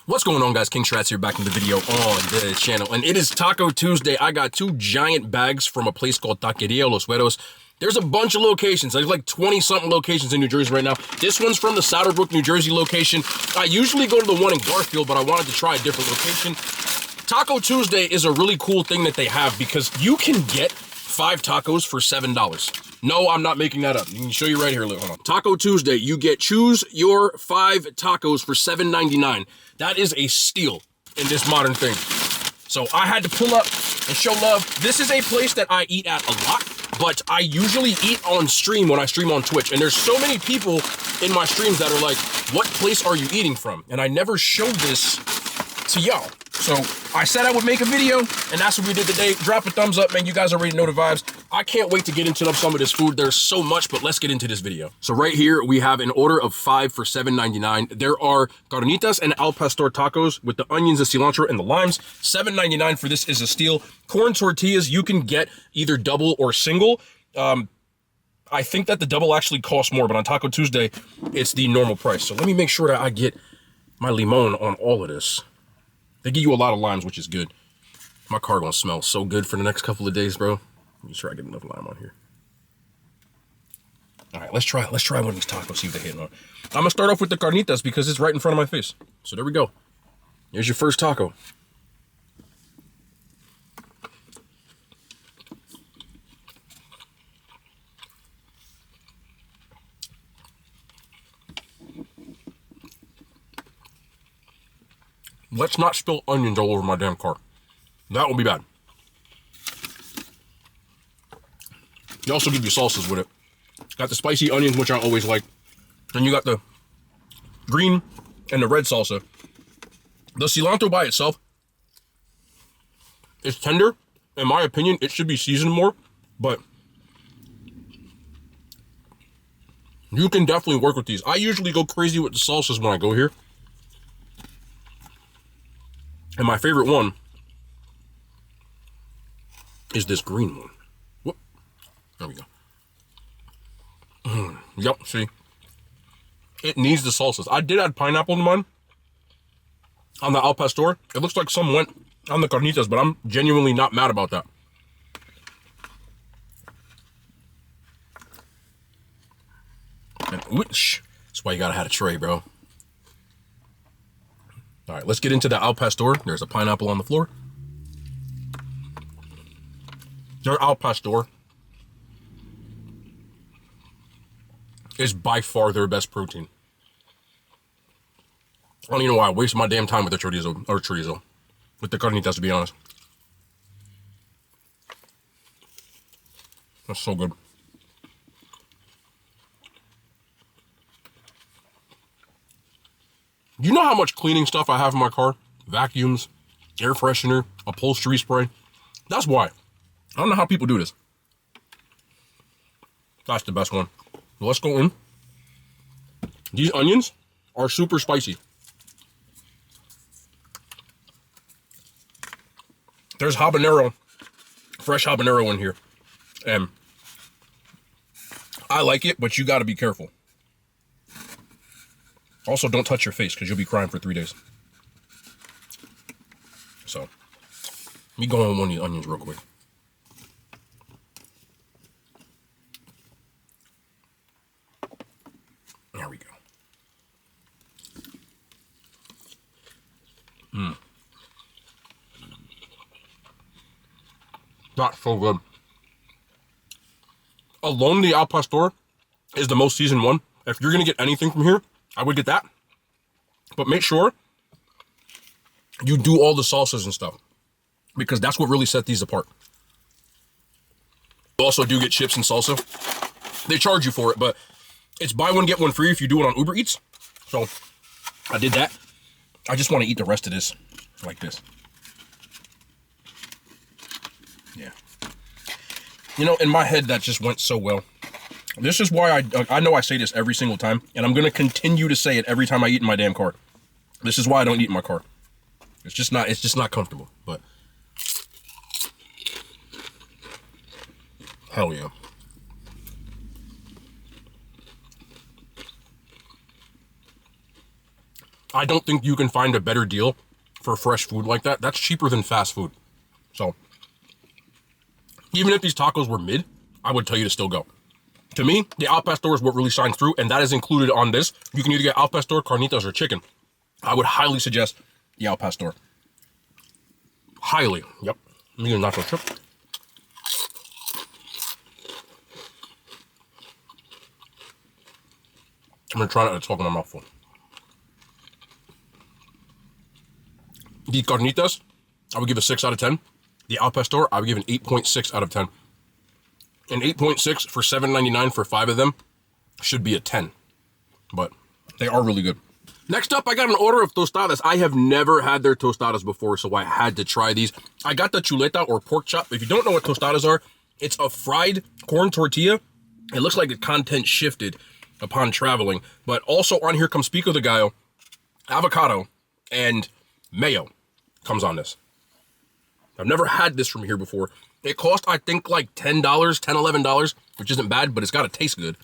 What's going on, guys? King Shrats here, back in the video on the channel, and it is Taco Tuesday. I got two giant bags from a place called Taqueria, Los Gueros. There's a bunch of locations. There's like 20-something locations in New Jersey right now. This one's from the Brook, New Jersey location. I usually go to the one in Garfield, but I wanted to try a different location. Taco Tuesday is a really cool thing that they have because you can get 5 tacos for $7. No, I'm not making that up. I can show you right here. Look, hold on. Taco Tuesday, you get choose your 5 tacos for $7.99. That is a steal in this modern thing. So I had to pull up and show love. This is a place that I eat at a lot, but I usually eat on stream when I stream on Twitch. And there's so many people in my streams that are like, what place are you eating from? And I never showed this to y'all. So I said I would make a video, and that's what we did today. Drop a thumbs up, man. You guys already know the vibes. I can't wait to get into some of this food. There's so much, but let's get into this video. So right here, we have an order of 5 for $7.99. There are carnitas and al pastor tacos with the onions, the cilantro, and the limes. $7.99 for this is a steal. Corn tortillas, you can get either double or single. I think that the double actually costs more, but on Taco Tuesday, it's the normal price. So let me make sure that I get my limon on all of this. They give you a lot of limes, which is good. My car gonna smell so good for the next couple of days, bro. Let me try to get enough lime on here. All right, let's try one of these tacos, see if they hit on. I'm gonna start off with the carnitas because it's right in front of my face. So there we go. Here's your first taco. Let's not spill onions all over my damn car. That will be bad. They also give you salsas with it. Got the spicy onions, which I always like. Then you got the green and the red salsa. The cilantro by itself is tender. In my opinion, it should be seasoned more, but you can definitely work with these. I usually go crazy with the salsas when I go here. And my favorite one is this green one. Whoop. There we go. Yep, see? It needs the salsas. I did add pineapple in mine on the al pastor. It looks like some went on the carnitas, but I'm genuinely not mad about that. And whoosh. That's why you gotta have a tray, bro. All right, let's get into the al pastor. There's a pineapple on the floor. Their al pastor is by far their best protein. I don't even know why I waste my damn time with the chorizo, with the carnitas, to be honest. That's so good. You know how much cleaning stuff I have in my car? Vacuums, air freshener, upholstery spray. That's why. I don't know how people do this. That's the best one. Let's go in. These onions are super spicy. There's habanero, fresh habanero in here. And I like it, but you gotta be careful. Also, don't touch your face because you'll be crying for 3 days. So, let me go on one of these onions real quick. There we go. That's so good. Alone, the al pastor is the most seasoned one. If you're going to get anything from here, I would get that. But make sure you do all the salsas and stuff, because that's what really set these apart. You also do get chips and salsa. They charge you for it, but it's buy one, get one free if you do it on Uber Eats. So I did that. I just want to eat the rest of this like this. Yeah. You know, in my head, that just went so well. This is why I know I say this every single time, and I'm going to continue to say it every time I eat in my damn car. This is why I don't eat in my car. It's just not comfortable, but hell yeah. I don't think you can find a better deal for fresh food like that. That's cheaper than fast food. So even if these tacos were mid, I would tell you to still go. To me, the al pastor is what really shines through, and that is included on this. You can either get al pastor, carnitas, or chicken. I would highly suggest the al pastor. Highly. Yep. I'm eating a nacho chip. I'm gonna try not to talk in my mouth full. The carnitas, I would give a 6 out of 10. The al pastor, I would give an 8.6 out of 10. An 8.6 for $7.99 for 5 of them should be a 10. But they are really good. Next up, I got an order of tostadas. I have never had their tostadas before, so I had to try these. I got the chuleta or pork chop. If you don't know what tostadas are, it's a fried corn tortilla. It looks like the content shifted upon traveling. But also on here comes pico de gallo, avocado, and mayo comes on this. I've never had this from here before. It cost, I think, like $10, $11, which isn't bad, but it's got to taste good.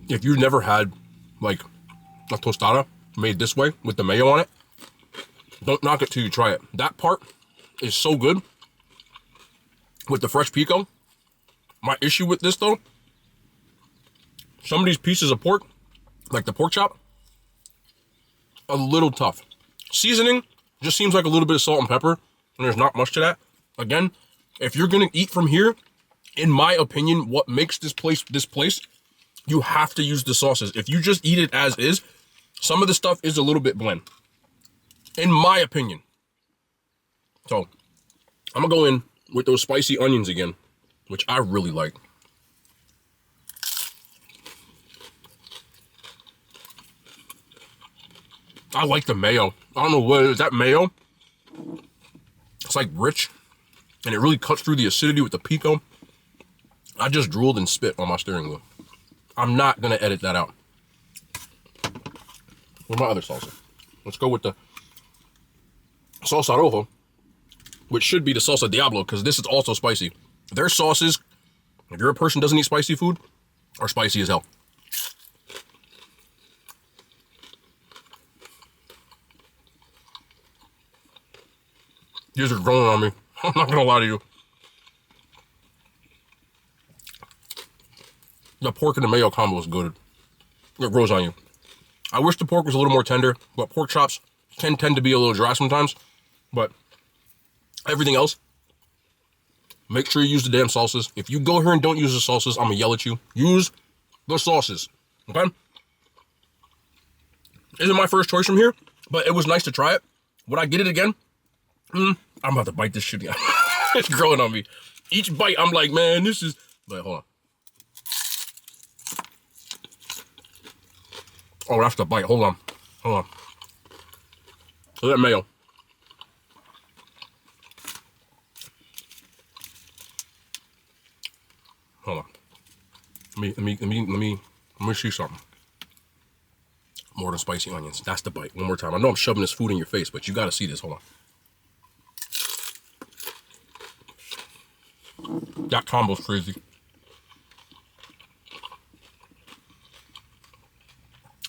If you've never had, like, a tostada made this way with the mayo on it, don't knock it till you try it. That part is so good with the fresh pico. My issue with this, though, some of these pieces of pork, like the pork chop, a little tough. Seasoning just seems like a little bit of salt and pepper, and there's not much to that. Again, if you're gonna eat from here, in my opinion, what makes this place, you have to use the sauces. If you just eat it as is, some of the stuff is a little bit bland, in my opinion. So I'm gonna go in with those spicy onions again, which I really like. I like the mayo. I don't know what it is. That mayo, it's like rich, and it really cuts through the acidity with the pico. I just drooled and spit on my steering wheel. I'm not gonna edit that out. Where's my other salsa? Let's go with the salsa rojo, which should be the salsa diablo, because this is also spicy. Their sauces, if you're a person who doesn't eat spicy food, are spicy as hell. These are growing on me. I'm not gonna lie to you. The pork and the mayo combo is good. It grows on you. I wish the pork was a little more tender, but pork chops can tend to be a little dry sometimes. But everything else, make sure you use the damn salsas. If you go here and don't use the salsas, I'm gonna yell at you. Use the sauces, okay? Isn't my first choice from here, but it was nice to try it. Would I get it again? I'm about to bite this shit out. It's growing on me. Each bite, I'm like, man, this is... But hold on. Oh, that's the bite. Hold on. Hold on. Look at that mayo. Hold on. Let me see something. More than spicy onions. That's the bite. One more time. I know I'm shoving this food in your face, but you gotta see this. Hold on. That combo's crazy.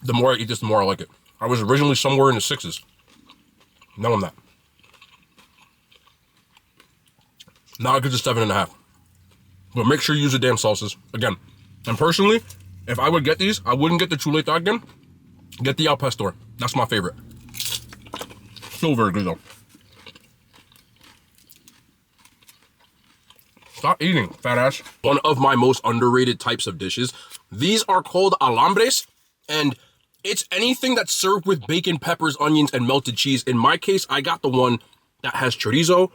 The more I eat this, the more I like it. I was originally somewhere in the 6s. Now I'm not. Now I get to 7.5. But make sure you use the damn salsas. Again, and personally, if I would get these, I wouldn't get the chuleta again. Get the al pastor. That's my favorite. Still very good though. Stop eating, fat ass. One of my most underrated types of dishes. These are called alambres, and it's anything that's served with bacon, peppers, onions, and melted cheese. In my case, I got the one that has chorizo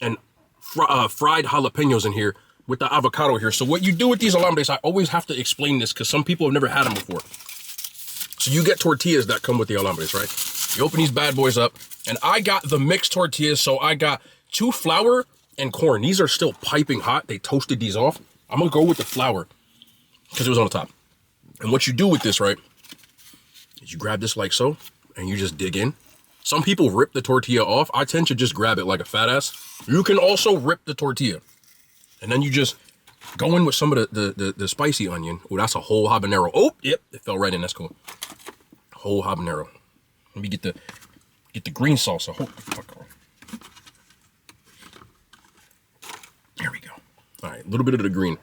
and fried jalapenos in here with the avocado here. So what you do with these alambres, I always have to explain this because some people have never had them before. So you get tortillas that come with the alambres, right? You open these bad boys up, and I got the mixed tortillas. So I got 2 flour and corn. These are still piping hot. They toasted these off. I'm gonna go with the flour because it was on the top. And what you do with this, right, is you grab this like so, and you just dig in. Some people rip the tortilla off. I tend to just grab it like a fat ass. You can also rip the tortilla, and then you just go in with some of the spicy onion. Oh, that's a whole habanero. Oh, yep, it fell right in. That's cool. Whole habanero. Let me get the green salsa. Oh, fuck on. There we go. All right, a little bit of the green.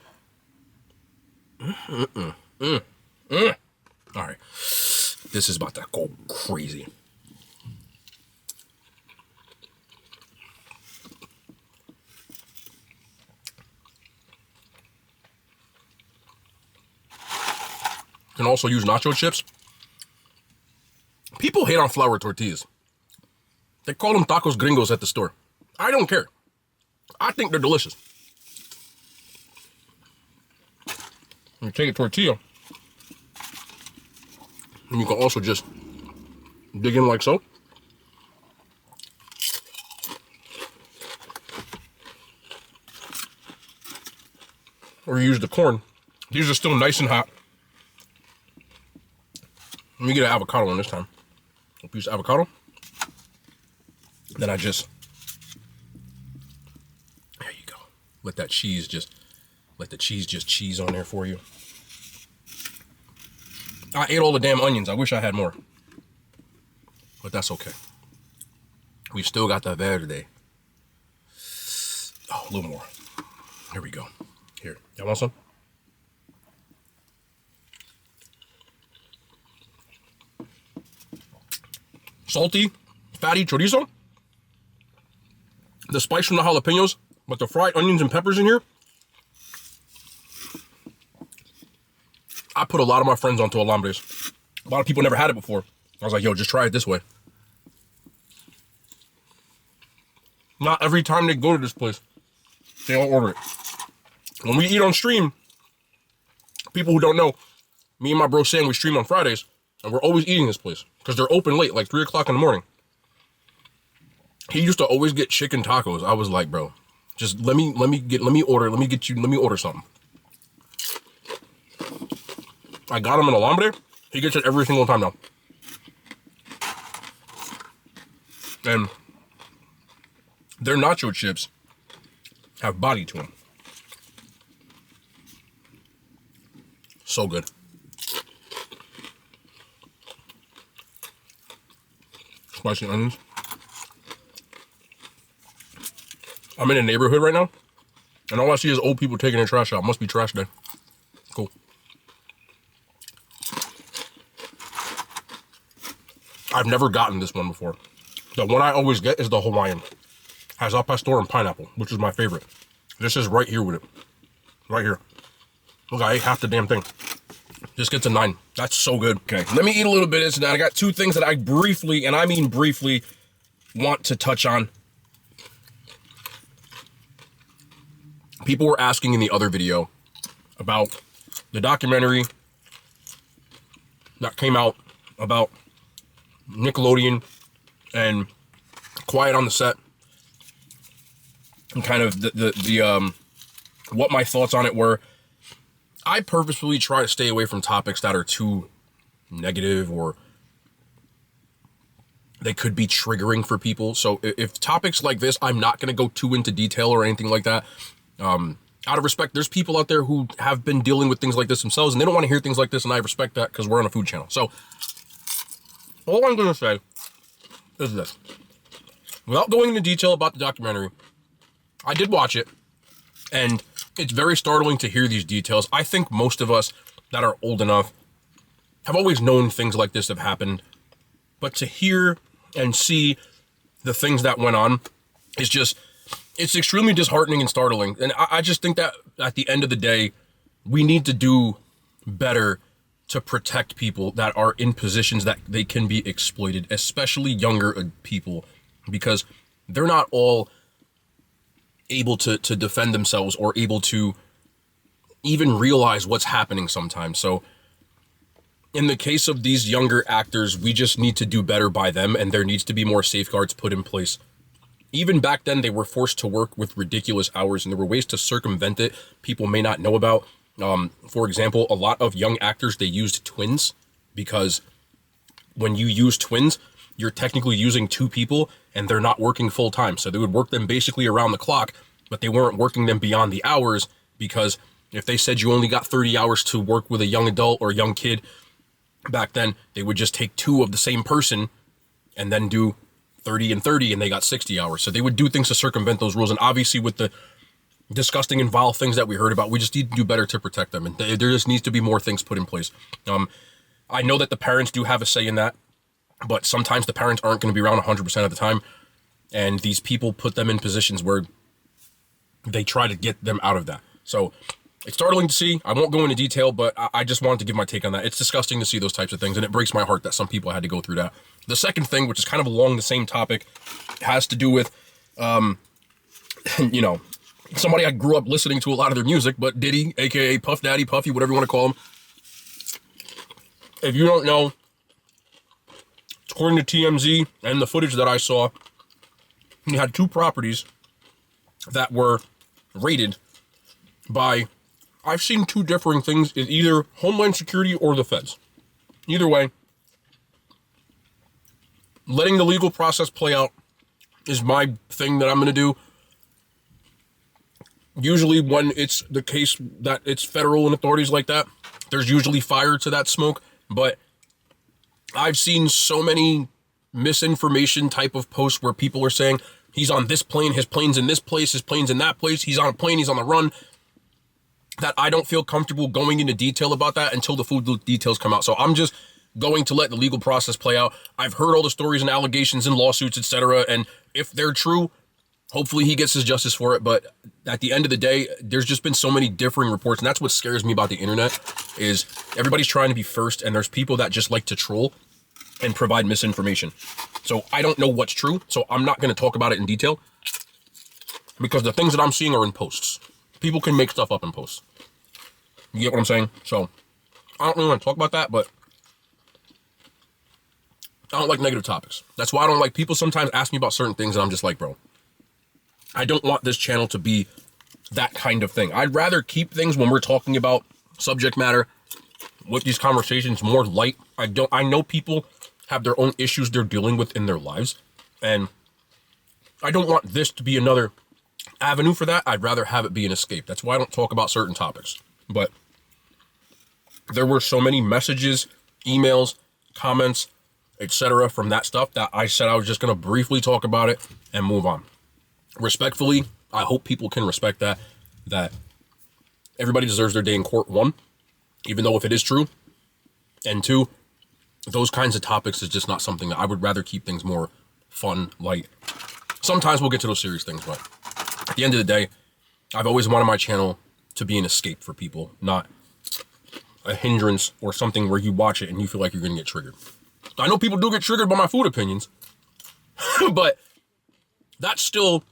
All right, this is about to go crazy. You can also use nacho chips. People hate on flour tortillas. They call them tacos gringos at the store. I don't care. I think they're delicious. You take a tortilla, and you can also just dig in like so. Or use the corn. These are still nice and hot. Let me get an avocado one this time. A piece of avocado. Then I just, there you go. Let the cheese just cheese on there for you. I ate all the damn onions. I wish I had more. But that's okay. We still got the verde. Oh, a little more. Here we go. Here, y'all want some? Salty, fatty chorizo. The spice from the jalapenos, but the fried onions and peppers in here. I put a lot of my friends onto alambres. A lot of people never had it before. I was like, yo, just try it this way. Not every time they go to this place, they all order it. When we eat on stream, people who don't know, me and my bro Sam, we stream on Fridays, and we're always eating this place because they're open late, like 3 o'clock in the morning. He used to always get chicken tacos. I was like, bro, just let me order something. I got him an alambre. He gets it every single time now. And their nacho chips have body to them. So good. Spicy onions. I'm in a neighborhood right now, and all I see is old people taking their trash out. Must be trash day. Cool. I've never gotten this one before. The one I always get is the Hawaiian. Has al pastor and pineapple, which is my favorite. This is right here with it. Right here. Look, I ate half the damn thing. This gets a 9. That's so good. Okay, let me eat a little bit of this now. I got 2 things that I briefly, and I mean briefly, want to touch on. People were asking in the other video about the documentary that came out about Nickelodeon and Quiet on the Set, and kind of the what my thoughts on it were. I purposefully try to stay away from topics that are too negative or they could be triggering for people. So if topics like this, I'm not going to go too into detail or anything like that. Out of respect, there's people out there who have been dealing with things like this themselves, and they don't want to hear things like this, and I respect that because we're on a food channel. So all I'm going to say is this. Without going into detail about the documentary, I did watch it, and it's very startling to hear these details. I think most of us that are old enough have always known things like this have happened, but to hear and see the things that went on is just, it's extremely disheartening and startling. And I just think that at the end of the day, we need to do better to protect people that are in positions that they can be exploited, especially younger people, because they're not all able to defend themselves or able to even realize what's happening sometimes. So in the case of these younger actors, we just need to do better by them, and there needs to be more safeguards put in place. Even back then, they were forced to work with ridiculous hours, and there were ways to circumvent it people may not know about. For example, a lot of young actors, they used twins because when you use twins, you're technically using two people and they're not working full time. So they would work them basically around the clock, but they weren't working them beyond the hours, because if they said you only got 30 hours to work with a young adult or a young kid back then, they would just take two of the same person and then do 30 and 30, and they got 60 hours. So they would do things to circumvent those rules. And obviously with the disgusting and vile things that we heard about, we just need to do better to protect them. And there just needs to be more things put in place. I know that the parents do have a say in that, but sometimes the parents aren't going to be around 100% of the time. And these people put them in positions where they try to get them out of that. So it's startling to see. I won't go into detail, but I just wanted to give my take on that. It's disgusting to see those types of things, and it breaks my heart that some people had to go through that. The second thing, which is kind of along the same topic, has to do with, you know, somebody I grew up listening to a lot of their music, but Diddy, aka Puff Daddy, Puffy, whatever you want to call him. If you don't know, according to TMZ and the footage that I saw, he had two properties that were raided by, I've seen two differing things, is either Homeland Security or the feds. Either way, letting the legal process play out is my thing that I'm going to do. Usually when it's the case that it's federal and authorities like that, there's usually fire to that smoke. But I've seen so many misinformation type of posts where people are saying, he's on this plane, his plane's in this place, his plane's in that place, he's on a plane, he's on the run, that I don't feel comfortable going into detail about that until the full details come out. So I'm just going to let the legal process play out. I've heard all the stories and allegations and lawsuits, etc. And if they're true, hopefully he gets his justice for it. But at the end of the day, there's just been so many differing reports. And that's what scares me about the internet, is everybody's trying to be first. And there's people that just like to troll and provide misinformation. So I don't know what's true. So I'm not going to talk about it in detail, because the things that I'm seeing are in posts. People can make stuff up in posts. You get what I'm saying? So I don't really want to talk about that, but I don't like negative topics. That's why I don't like, people sometimes ask me about certain things and I'm just like, bro, I don't want this channel to be that kind of thing. I'd rather keep things, when we're talking about subject matter with these conversations, more light. I know people have their own issues they're dealing with in their lives, and I don't want this to be another avenue for that. I'd rather have it be an escape. That's why I don't talk about certain topics. But there were so many messages, emails, comments, etc. from that stuff that I said I was just going to briefly talk about it and move on. Respectfully, I hope people can respect that everybody deserves their day in court, one, even though if it is true, and two, those kinds of topics is just not something that I would rather keep things more fun, light. Sometimes we'll get to those serious things, but at the end of the day, I've always wanted my channel to be an escape for people, not a hindrance or something where you watch it and you feel like you're going to get triggered. I know people do get triggered by my food opinions, but that's still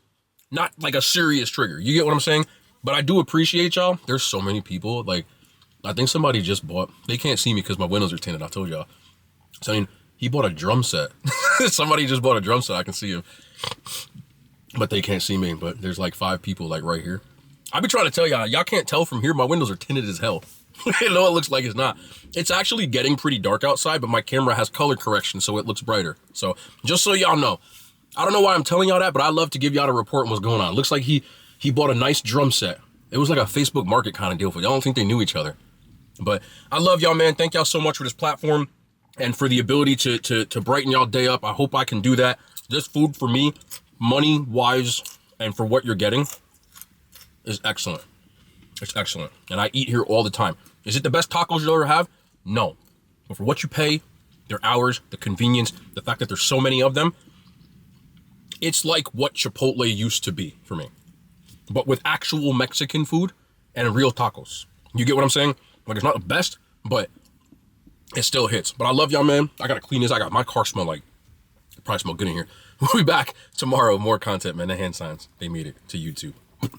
not like a serious trigger. You get what I'm saying? But I do appreciate y'all. There's so many people. Like, I think somebody just bought, they can't see me because my windows are tinted, I told y'all. So, I mean, he bought a drum set. Somebody just bought a drum set. I can see him. But they can't see me. But there's like 5 people like right here. I be trying to tell y'all can't tell from here. My windows are tinted as hell. You know, it looks like it's not. It's actually getting pretty dark outside, but my camera has color correction, so it looks brighter. So just so y'all know, I don't know why I'm telling y'all that, but I love to give y'all a report on what's going on. It looks like he bought a nice drum set. It was like a Facebook Market kind of deal for y'all. I don't think they knew each other. But I love y'all, man. Thank y'all so much for this platform and for the ability to brighten y'all day up. I hope I can do that. This food for me, money-wise, and for what you're getting, is excellent. It's excellent. And I eat here all the time. Is it the best tacos you'll ever have? No. But for what you pay, their hours, the convenience, the fact that there's so many of them, it's like what Chipotle used to be for me. But with actual Mexican food and real tacos. You get what I'm saying? Like, it's not the best, but it still hits. But I love y'all, man. I gotta clean this. My car smell like, it probably smell good in here. We'll be back tomorrow with more content, man. The hand signs, they made it to YouTube.